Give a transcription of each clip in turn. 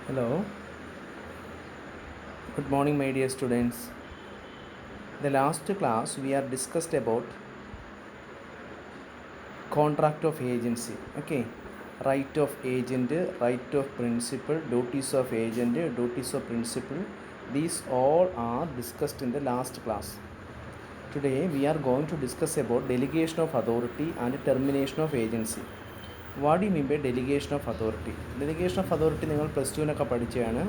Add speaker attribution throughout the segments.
Speaker 1: Hello, good morning, my dear students. The last class we are discussed about contract of agency. Okay, right of agent, right of principal, duties of agent, duties of principal. These all are discussed in the last class. Today we are going to discuss about delegation of authority and termination of agency. What do you mean by delegation of authority? Delegation of authority നിങ്ങൾ plus ടുവിനൊക്കെ പഠിച്ചതാണ്.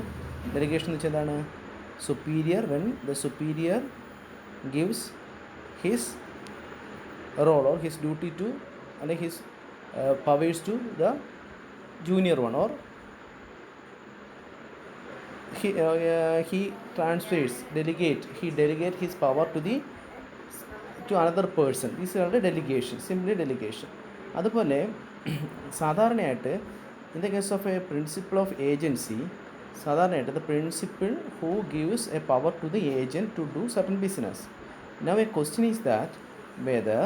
Speaker 1: Delegation എന്ന് വെച്ചാൽ എന്താണ്? Superior, when the superior gives his role or his duty to, അല്ലെങ്കിൽ his powers to the junior one, or he transfers, he delegate his power to another person. This is a delegation, simply delegation. അതുപോലെ സാധാരണയായിട്ട് in the case of a principal of agency, സാധാരണയായിട്ട് the principal who gives a power to the agent to do certain business. Now a question is that whether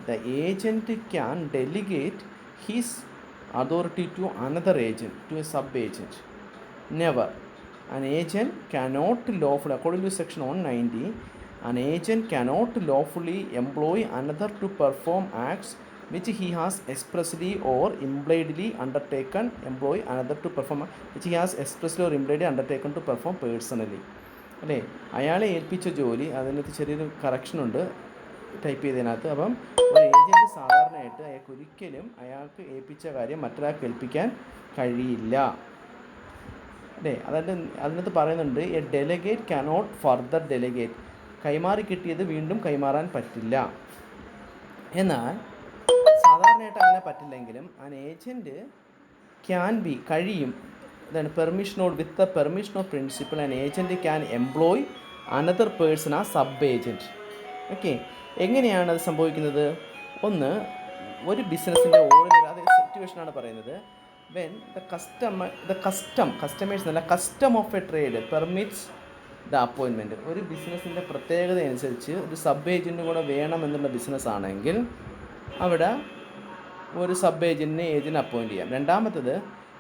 Speaker 1: the agent can delegate his authority to another agent, to a sub agent. Never. An agent cannot lawfully, according to section 190, an agent cannot lawfully employ another to perform acts which he has expressly or impliedly undertaken, employ another to perform which he has expressly or impliedly undertaken to perform personally. അല്ലേ, അയാളെ ഏൽപ്പിച്ച ജോലി, അതിനകത്ത് ചെറിയൊരു കറക്ഷനുണ്ട് type ചെയ്തതിനകത്ത്. അപ്പം ഒരു agent സാധാരണയായിട്ട് അയാൾക്ക് ഒരിക്കലും അയാൾക്ക് ഏൽപ്പിച്ച കാര്യം മറ്റൊരാൾക്ക് ഏൽപ്പിക്കാൻ കഴിയില്ല. അല്ലേ, അതിനകത്ത് പറയുന്നുണ്ട് a delegate cannot further delegate, കൈമാറി കിട്ടിയത് വീണ്ടും കൈമാറാൻ പറ്റില്ല. എന്നാൽ സാധാരണയായിട്ട് അങ്ങനെ പറ്റില്ലെങ്കിലും ആൻ ഏജൻറ്റ് ക്യാൻ ബി, കഴിയും, ഇതാണ് പെർമിഷനോട്, with the permission of principal an agent can employ another person ആ സബ് ഏജൻറ്റ്. ഓക്കെ, എങ്ങനെയാണ് അത് സംഭവിക്കുന്നത്? ഒന്ന്, ഒരു ബിസിനസ്സിൻ്റെ ഓർഡിനറി അതേ സിറ്റുവേഷനാണ് പറയുന്നത്. when the custom of a trade permits the appointment. ഒരു ബിസിനസ്സിൻ്റെ പ്രത്യേകത അനുസരിച്ച് ഒരു സബ് ഏജൻറ്റും കൂടെ വേണമെന്നുള്ള ബിസിനസ് ആണെങ്കിൽ അവിടെ ഒരു സബ് ഏജൻറ്റിനെ ഏജൻറ്റ് അപ്പോയിൻറ്റ് ചെയ്യാം. രണ്ടാമത്തത്,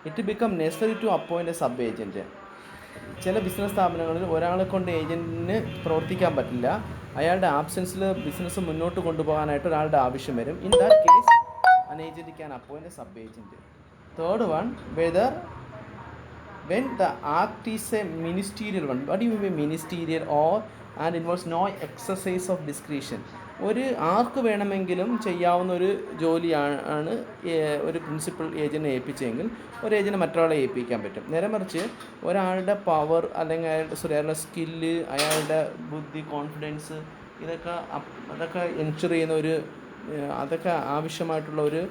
Speaker 1: it become necessary to appoint a sub agent. ചില ബിസിനസ് സ്ഥാപനങ്ങളിൽ ഒരാളെ കൊണ്ട് ഏജൻറ്റിന് പ്രവർത്തിക്കാൻ പറ്റില്ല, അയാളുടെ ആബ്സെൻസിൽ ബിസിനസ് മുന്നോട്ട് കൊണ്ടുപോകാനായിട്ട് ഒരാളുടെ ആവശ്യം വരും. In that case an agent can appoint a sub agent. Third one, whether when the act is a ministerial one. What do you mean by ministerial? Or and involves no exercise of discretion. ഒരു ആർക്ക് വേണമെങ്കിലും ചെയ്യാവുന്ന ഒരു ജോലിയാണ് ഒരു principal ഏജൻറ്റിനെ ഏൽപ്പിച്ചെങ്കിൽ ഒരു agent മറ്റൊരാളെ ഏൽപ്പിക്കാൻ പറ്റും. നേരെ മറിച്ച് ഒരാളുടെ പവർ അല്ലെങ്കിൽ അയാളുടെ സ്കില്ല്, അയാളുടെ ബുദ്ധി, കോൺഫിഡൻസ്, അതൊക്കെ എൻഷുർ ചെയ്യുന്ന ഒരു, അതൊക്കെ ആവശ്യമായിട്ടുള്ള ഒരു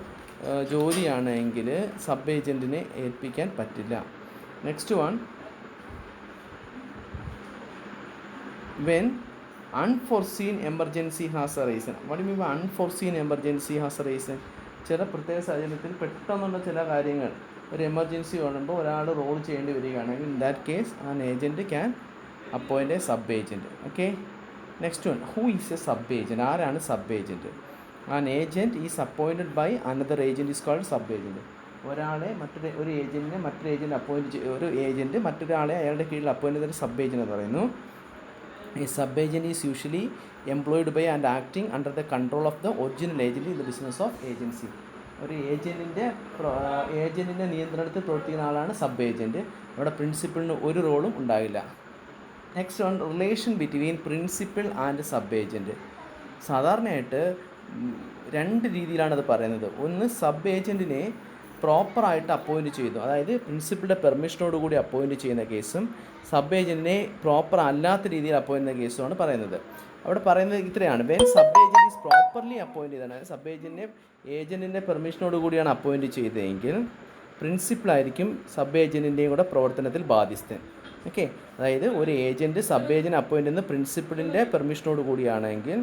Speaker 1: ജോലിയാണ് എങ്കിൽ സബ് ഏജൻറ്റിനെ ഏൽപ്പിക്കാൻ പറ്റില്ല. Next one, when unforeseen emergency has arisen. What do you mean by unforeseen emergency has arisen? ചില പ്രത്യേക സാഹചര്യത്തിൽ പെട്ടെന്നുള്ള ചില കാര്യങ്ങൾ, ഒരു എമർജൻസി വരുമ്പോൾ ഒരാൾ റോൾ ചെയ്യേണ്ടി വരികയാണെങ്കിൽ in that case an agent can appoint a sub agent. Okay, next one, who is a sub agent? ആരാണ് sub agent? An agent is appointed by another agent is called sub agent. ഒരു ഏജൻറ്റിനെ മറ്റൊരു agent appoint ഒരു agent മറ്റൊരാളെ അയാളുടെ കീഴിൽ appoint ചെയ്തൊരു sub agent എന്ന് പറയുന്നു. ഈ sub agent is usually employed by and acting under the control of the original agent in the business of agency. ഒരു ഏജൻറ്റിൻ്റെ നിയന്ത്രണത്തിൽ പ്രവർത്തിക്കുന്ന ആളാണ് സബ് ഏജൻറ്റ്. അവിടെ പ്രിൻസിപ്പിളിന് ഒരു റോളും ഉണ്ടാകില്ല. Next one, relation between principle and sub agent. സാധാരണയായിട്ട് രണ്ട് രീതിയിലാണ് അത് പറയുന്നത്. ഒന്ന്, സബ് ഏജൻറ്റിനെ പ്രോപ്പറായിട്ട് അപ്പോയിൻറ്റ് ചെയ്തു, അതായത് പ്രിൻസിപ്പളുടെ പെർമിഷനോടുകൂടി അപ്പോയിൻറ്റ് ചെയ്യുന്ന കേസും സബ് ഏജൻറ്റിനെ പ്രോപ്പർ അല്ലാത്ത രീതിയിൽ അപ്പോയിൻറ്റ് ചെയ്യുന്ന കേസുമാണ് പറയുന്നത്. അവിടെ പറയുന്നത് ഇത്രയാണ്, when sub agent is properly appoint ചെയ്താണ്, സബ് ഏജൻറ്റിൻ്റെ പെർമിഷനോടുകൂടിയാണ് അപ്പോയിൻറ്റ് ചെയ്തതെങ്കിൽ പ്രിൻസിപ്പളായിരിക്കും സബ് ഏജൻറ്റിൻ്റെയും കൂടെ പ്രവർത്തനത്തിൽ ബാധ്യസ്ഥൻ. ഓക്കെ, അതായത് ഒരു ഏജൻറ്റ് സബ് ഏജൻറ്റ് അപ്പോയിൻറ്റ് ചെയ്യുന്ന പ്രിൻസിപ്പളിൻ്റെ പെർമിഷനോട് കൂടിയാണെങ്കിൽ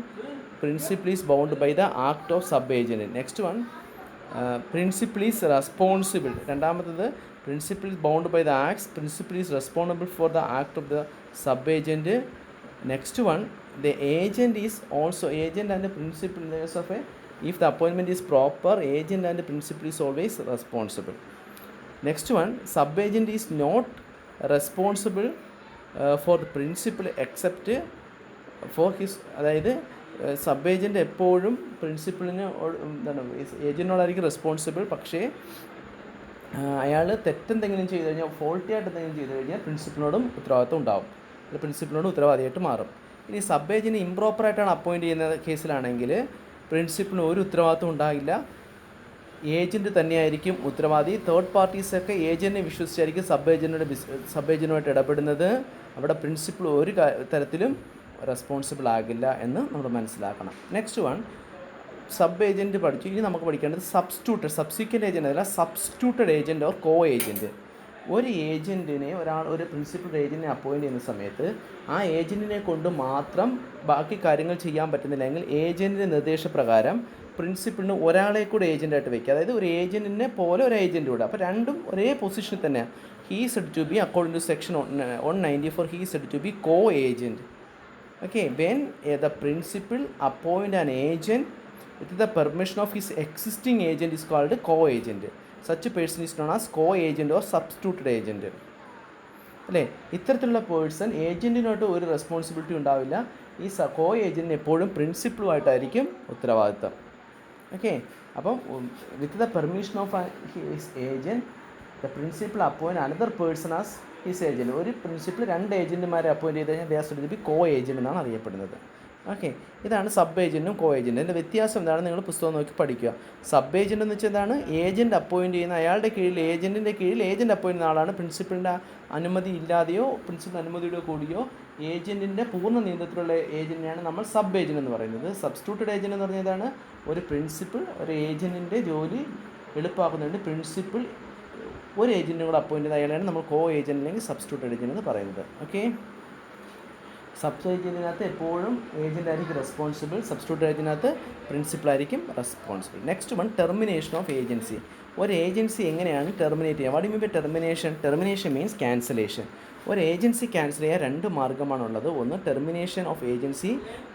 Speaker 1: principal is bound by the act of sub agent. Next one, principal is responsible. രണ്ടാമത്തത്, principal is bound by the acts, principal is responsible for the act of the sub agent. Next one, the agent is also, agent and principal in the case of if the appointment is proper, agent and principal is always responsible. Next one, sub agent is not responsible for the principle except for his, അതായത് sub agent എപ്പോഴും പ്രിൻസിപ്പിളിന് എന്താണ് ഏജൻറ്റിനോടായിരിക്കും responsible. പക്ഷേ അയാൾ തെറ്റെന്തെങ്കിലും ചെയ്ത് കഴിഞ്ഞാൽ, faulty ആയിട്ട് എന്തെങ്കിലും ചെയ്ത് കഴിഞ്ഞാൽ പ്രിൻസിപ്പിളിനോടും ഉത്തരവാദിത്വം ഉണ്ടാവും, പ്രിൻസിപ്പിളിനോടും ഉത്തരവാദിയായിട്ട് മാറും. ഇനി സബ് ഏജൻറ്റ് ഇംപ്രോപ്പറായിട്ടാണ് അപ്പോയിൻറ്റ് ചെയ്യുന്ന കേസിലാണെങ്കിൽ പ്രിൻസിപ്പിളിന് ഒരു ഉത്തരവാദിത്വം ഉണ്ടാകില്ല, ഏജൻറ്റ് തന്നെയായിരിക്കും ഉത്തരവാദി. തേർഡ് പാർട്ടീസൊക്കെ ഏജൻറ്റിനെ വിശ്വസിച്ചായിരിക്കും സബ് ഏജൻറ്റുമായിട്ട് ഇടപെടുന്നത്. അവിടെ പ്രിൻസിപ്പിൾ ഒരു തരത്തിലും റെസ്പോൺസിബിൾ ആകില്ല എന്ന് നമ്മൾ മനസ്സിലാക്കണം. നെക്സ്റ്റ് വൺ, സബ് ഏജൻറ്റ് പഠിച്ചു. ഇനി നമുക്ക് പഠിക്കേണ്ടത് സബ്സിക്വൻ്റ് ഏജൻറ്റ് അല്ല, substituted agent or co agent. ഒരു ഏജൻറ്റിനെ ഒരു പ്രിൻസിപ്പൽ ഏജൻറ്റിനെ അപ്പോയിൻറ്റ് ചെയ്യുന്ന സമയത്ത് ആ ഏജൻറ്റിനെ കൊണ്ട് മാത്രം ബാക്കി കാര്യങ്ങൾ ചെയ്യാൻ പറ്റുന്നില്ലെങ്കിൽ ഏജൻറ്റിൻ്റെ നിർദ്ദേശപ്രകാരം പ്രിൻസിപ്പിളിന് ഒരാളെ കൂടെ ഏജൻറ്റായിട്ട് വയ്ക്കുക. അതായത് ഒരു ഏജൻറ്റിനെ പോലെ ഒരു ഏജൻറ്റ് കൂടെ. അപ്പോൾ രണ്ടും ഒരേ പൊസിഷനിൽ തന്നെയാണ്. He said to be according to section 194 he said to be co agent. Okay, when the principal appoint an agent with the permission of his existing agent is called co-agent. Such a person is known as co-agent or substituted agent. അല്ലേ, ഇത്തരത്തിലുള്ള person ഏജൻറ്റിനോട്ട് ഒരു responsibility ഉണ്ടാവില്ല. ഈ കോ ഏജൻറ്റിന് എപ്പോഴും പ്രിൻസിപ്പളുമായിട്ടായിരിക്കും ഉത്തരവാദിത്തം. Okay, അപ്പം with the permission of his agent the principal appoint another person as his agent. ഒരു principal രണ്ട് ഏജൻറ്റുമാരെ അപ്പോയിൻറ്റ് ചെയ്ത് കഴിഞ്ഞാൽ they are said to be co agent എന്നാണ് അറിയപ്പെടുന്നത്. ഓക്കെ, ഇതാണ് സബ് ഏജൻറ്റും കോ ഏജൻറ്റും. അതിൻ്റെ വ്യത്യാസം എന്താണ് നിങ്ങൾ പുസ്തകം നോക്കി പഠിക്കുക. സബ് ഏജൻറ്റ് എന്ന് വെച്ചാൽ എന്താണ്, ഏജൻറ്റ് അപ്പോയിൻറ്റ് ചെയ്യുന്ന അയാളുടെ കീഴിൽ ഏജൻറ്റിൻ്റെ കീഴിൽ ഏജൻറ്റ് അപ്പോയിൻറ്റ് ചെയ്യുന്ന ആളാണ്. പ്രിൻസിപ്പലിൻ്റെ അനുമതി ഇല്ലാതെയോ പ്രിൻസിപ്പൽ അനുമതിയുടെ കൂടിയോ ഏജൻറ്റിൻ്റെ പൂർണ്ണ നിയന്ത്രണത്തിലുള്ള ഏജൻറ്റിനെയാണ് നമ്മൾ സബ് ഏജൻറ്റ് എന്ന് പറയുന്നത്. സബ്സ്റ്റിറ്റ്യൂട്ടഡ് ഏജൻറ്റ് എന്ന് പറഞ്ഞതാണ് ഒരു പ്രിൻസിപ്പൽ ഒരു ഏജൻറ്റിൻ്റെ ജോലി എളുപ്പമാക്കുന്നുണ്ട്. പ്രിൻസിപ്പൽ ഒരു ഏജൻറ്റിനെ കൂടെ അപ്പോയിൻറ്റ് ചെയ്ത അയാളാണ് നമ്മൾ കോ ഏജൻറ്റ് അല്ലെങ്കിൽ സബ്സ്റ്റിറ്റ്യൂട്ടഡ് ഏജൻറ്റ് എന്ന് പറയുന്നത്. ഓക്കെ, സബ് ഏജൻറ്റിനകത്ത് എപ്പോഴും ഏജൻ്റ് ആയിരിക്കും റെസ്പോൺസിബിൾ, സബ്സ്റ്റിറ്റ്യൂട്ടഡ് ഏജൻറ്റിനകത്ത് പ്രിൻസിപ്പൽ ആയിരിക്കും responsible. Next one, termination of agency. ഒരു ഏജൻസി എങ്ങനെയാണ് ടെർമിനേറ്റ് ചെയ്യുക? What do you mean by termination? Termination means cancellation. ഒരു ഏജൻസി ക്യാൻസൽ ചെയ്യാൻ രണ്ട് മാർഗ്ഗമാണുള്ളത്. ഒന്ന് termination of agency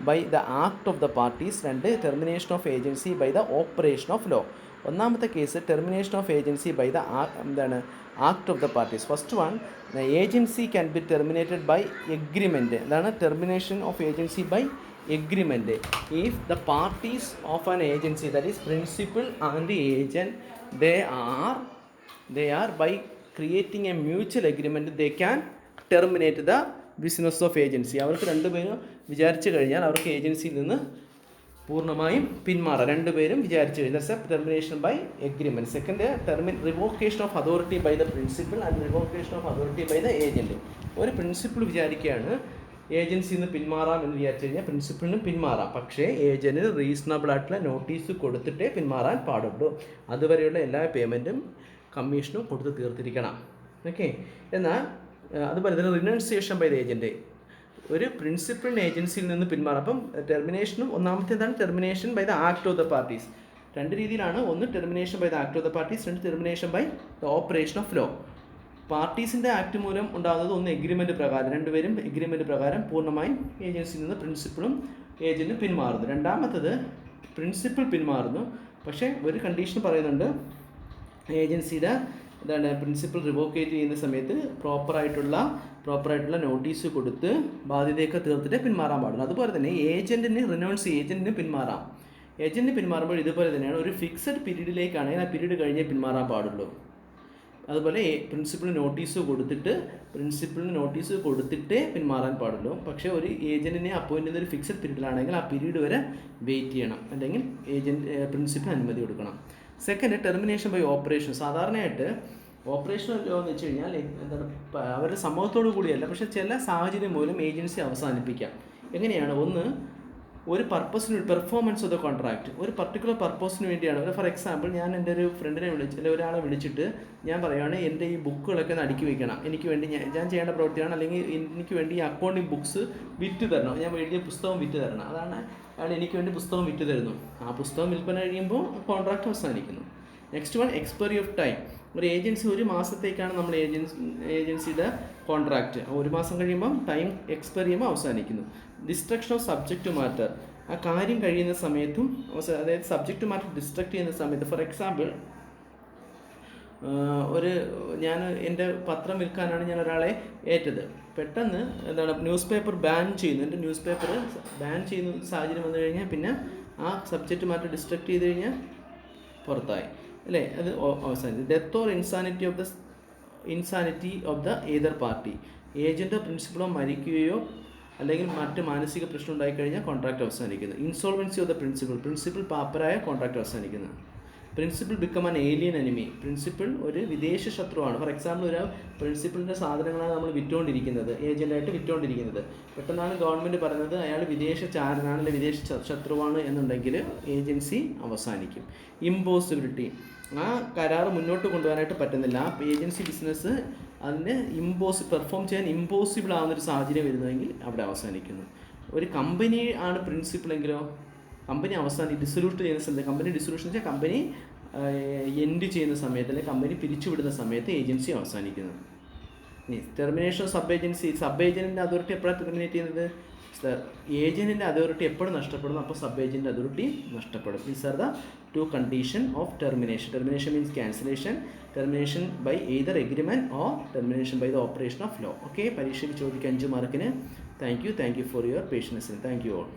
Speaker 1: by the act of the parties, രണ്ട് termination of agency by the operation of law. ഒന്നാമത്തെ case termination of agency by the act of the parties. First one, agency can be terminated by agreement. എന്താണ് termination of agency by agreement? If the parties of an agency, that is principal and the agent, they are by creating a mutual agreement they can terminate the business of agency. അവർക്ക് രണ്ടുപേരും വിചാരിച്ചു കഴിഞ്ഞാൽ അവർക്ക് ഏജൻസിയിൽ നിന്ന് പൂർണ്ണമായും പിന്മാറാം. രണ്ടുപേരും വിചാരിച്ചു കഴിഞ്ഞാൽ that's a termination by agreement. Second, revocation of authority by the principal and revocation of authority by the agent. ഒരു പ്രിൻസിപ്പൽ വിചാരിക്കുകയാണ് ഏജൻസിയിൽ നിന്ന് പിന്മാറാം എന്ന് വിചാരിച്ചു കഴിഞ്ഞാൽ പ്രിൻസിപ്പലിനും പിന്മാറാം. പക്ഷേ ഏജൻറ്റിന് റീസണബിൾ ആയിട്ടുള്ള നോട്ടീസ് കൊടുത്തിട്ടേ പിന്മാറാൻ പാടുള്ളൂ. അതുവരെയുള്ള എല്ലാ പേയ്മെൻറ്റും കമ്മീഷനും കൊടുത്ത് തീർത്തിരിക്കണം. ഓക്കെ, എന്നാൽ അതുപോലെ തന്നെ റിനൗൺസിയേഷൻ ബൈ ദ ഏജൻറ്റ്. ഒരു പ്രിൻസിപ്പലിന് ഏജൻസിയിൽ നിന്ന് പിന്മാറാം. അപ്പം ടെർമിനേഷനും ഒന്നാമത്തേതാണ് termination by the act of the parties. രണ്ട് രീതിയിലാണ്. ഒന്ന് termination by the act of the parties, രണ്ട് termination by the operation of law. പാർട്ടീസിൻ്റെ ആക്ട് മൂലം ഉണ്ടാകുന്നത് ഒന്ന് എഗ്രിമെൻറ്റ് പ്രകാരം, രണ്ടുപേരും എഗ്രിമെൻറ്റ് പ്രകാരം പൂർണ്ണമായും ഏജൻസിയിൽ നിന്ന് പ്രിൻസിപ്പളും ഏജൻറ്റും പിന്മാറുന്നു. രണ്ടാമത്തത് പ്രിൻസിപ്പൽ പിന്മാറുന്നു, പക്ഷേ ഒരു കണ്ടീഷൻ പറയുന്നുണ്ട്, ഏജൻസിയുടെ പ്രിൻസിപ്പൽ റിവോക്കേറ്റ് ചെയ്യുന്ന സമയത്ത് പ്രോപ്പറായിട്ടുള്ള നോട്ടീസ് കൊടുത്ത് ബാധ്യതയൊക്കെ തീർത്തിട്ട് പിന്മാറാൻ പാടുള്ളൂ. അതുപോലെ തന്നെ ഏജൻറ്റിന് പിന്മാറാം. ഏജൻറ്റിന് പിന്മാറുമ്പോൾ ഇതുപോലെ തന്നെയാണ്, ഒരു ഫിക്സഡ് പീരീഡിലേക്കാണെങ്കിൽ ആ പീരീഡ് കഴിഞ്ഞേ പിന്മാറാൻ പാടുള്ളൂ. അതുപോലെ പ്രിൻസിപ്പലിന് നോട്ടീസ് കൊടുത്തിട്ടേ പിന്മാറാൻ പാടുള്ളൂ. പക്ഷേ ഒരു ഏജൻറ്റിനെ അപ്പോയിൻറ്റ് ചെയ്യുന്ന ഒരു ഫിക്സഡ് പീരീഡിലാണെങ്കിൽ ആ പീരീഡ് വരെ വെയിറ്റ് ചെയ്യണം, അല്ലെങ്കിൽ പ്രിൻസിപ്പൽ അനുമതി കൊടുക്കണം. Second, termination by operation. സാധാരണയായിട്ട് ഓപ്പറേഷൻ ലോ എന്ന് വെച്ച് കഴിഞ്ഞാൽ എന്താണ്, അവരുടെ സമ്മതത്തോടു കൂടിയല്ല, പക്ഷേ ചില സാഹചര്യം മൂലം ഏജൻസി അവസാനിപ്പിക്കാം. എങ്ങനെയാണ്? ഒന്ന്, ഒരു പർപ്പസിന് പെർഫോമൻസ് ഓഫ് ദ കോൺട്രാക്റ്റ്, ഒരു പർട്ടിക്കുലർ പർപ്പസിന് വേണ്ടിയാണ്. ഫോർ എക്സാമ്പിൾ, ഞാൻ എൻ്റെ ഒരു ഫ്രണ്ടിനെ ഒരാളെ വിളിച്ചിട്ട് ഞാൻ പറയുകയാണ് എൻ്റെ ഈ ബുക്കുകളൊക്കെ ഒന്ന് അടുക്കി വയ്ക്കണം, എനിക്ക് വേണ്ടി ഞാൻ ചെയ്യേണ്ട പ്രവൃത്തിയാണ്, അല്ലെങ്കിൽ എനിക്ക് വേണ്ടി ഈ അക്കൗണ്ടിങ് ബുക്സ് വിറ്റ് തരണം, ഞാൻ എഴുതിയ പുസ്തകം വിറ്റ് തരണം. അതാണ് അയാൾ എനിക്ക് വേണ്ടി പുസ്തകം വിറ്റ് തരുന്നു. ആ പുസ്തകം വിൽപ്പന കഴിയുമ്പോൾ കോൺട്രാക്റ്റ് അവസാനിക്കുന്നു. Next one, expiry of time. ഒരു ഏജൻസി ഒരു മാസത്തേക്കാണ് നമ്മൾ ഏജൻസിയുടെ കോൺട്രാക്റ്റ്. ഒരു മാസം കഴിയുമ്പം ടൈം എക്സ്പയർ ചെയ്യുമ്പോൾ അവസാനിക്കുന്നു. Destruction of subject to matter. ആ കാര്യം കഴിയുന്ന സമയത്തും, അതായത് സബ്ജക്റ്റ് ടു മാറ്റർ ഡിസ്ട്രക്ട് ചെയ്യുന്ന സമയത്ത്, ഫോർ എക്സാമ്പിൾ ഞാൻ എൻ്റെ പത്രം വിൽക്കാനാണ് ഞാൻ ഒരാളെ ഏറ്റത്. പെട്ടെന്ന് എന്താണ് ന്യൂസ് പേപ്പർ ബാൻ ചെയ്യുന്നു, എൻ്റെ ന്യൂസ് പേപ്പർ ബാൻ ചെയ്യുന്ന സാഹചര്യം വന്നു കഴിഞ്ഞാൽ പിന്നെ ആ സബ്ജക്റ്റ് മാറ്റർ ഡിസ്ട്രക്ട് ചെയ്ത് കഴിഞ്ഞാൽ പുറത്തായി അല്ലേ, അത് അവസാനിച്ചു. Death or insanity of the either party, ഏജൻറ്റോ പ്രിൻസിപ്പളോ മരിക്കുകയോ അല്ലെങ്കിൽ മറ്റ് മാനസിക പ്രശ്നം ഉണ്ടായിക്കഴിഞ്ഞാൽ കോൺട്രാക്റ്റ് അവസാനിക്കുന്നു. ഇൻസോൾവൻസി ഓഫ് ദ പ്രിൻസിപ്പൾ പാപ്പരായ കോൺട്രാക്റ്റ് അവസാനിക്കുന്നു. Principal become an alien enemy, principal ഒരു വിദേശ ശത്രുവാണ്. ഫോർ എക്സാമ്പിൾ, ഒരു പ്രിൻസിപ്പിളിൻ്റെ സാധനങ്ങളാണ് നമ്മൾ വിറ്റുകൊണ്ടിരിക്കുന്നത്, ഏജൻ്റായിട്ട് വിറ്റുകൊണ്ടിരിക്കുന്നത്. പെട്ടെന്നാണ് ഗവൺമെൻറ് പറയുന്നത് അയാൾ വിദേശ ചാരനാണ് അല്ലെങ്കിൽ വിദേശ ശത്രുവാണ് എന്നുണ്ടെങ്കിൽ ഏജൻസി അവസാനിക്കും. ഇമ്പോസിബിലിറ്റി, ആ കരാർ മുന്നോട്ട് കൊണ്ടുപോകാനായിട്ട് പറ്റുന്നില്ല, ആ ഏജൻസി ബിസിനസ് അതിന് പെർഫോം ചെയ്യാൻ ഇമ്പോസിബിൾ ആവുന്നൊരു സാഹചര്യം വരുന്നതെങ്കിൽ അവിടെ അവസാനിക്കുന്നു. ഒരു കമ്പനി ആണ് പ്രിൻസിപ്പിളെങ്കിലോ കമ്പനി ഡിസൊല്യൂട്ട് ചെയ്യുന്ന സമയത്ത്, കമ്പനി ഡിസൊല്യൂഷൻ വെച്ചാൽ കമ്പനി എൻഡ് ചെയ്യുന്ന സമയത്ത് അല്ലെങ്കിൽ കമ്പനി പിരിച്ചുവിടുന്ന സമയത്ത് ഏജൻസി അവസാനിക്കുന്നു. ടെർമിനേഷൻ ഓഫ് സബ് ഏജൻറ്റിൻ്റെ അതോറിറ്റി എപ്പോഴാണ് ടെർമിനേറ്റ് ചെയ്യുന്നത്? ഏജൻറ്റിൻ്റെ അതോറിറ്റി എപ്പോഴും നഷ്ടപ്പെടുന്നു, അപ്പോൾ സബ് ഏജൻറ്റ് അതോറിറ്റി നഷ്ടപ്പെടും. These are the two condition of termination. Termination means cancellation, termination by either agreement or termination by the operation of law. Okay, പരീക്ഷയ്ക്ക് ചോദിക്കുക 5 മാർക്കിന്. Thank you for your patience. Thank you all.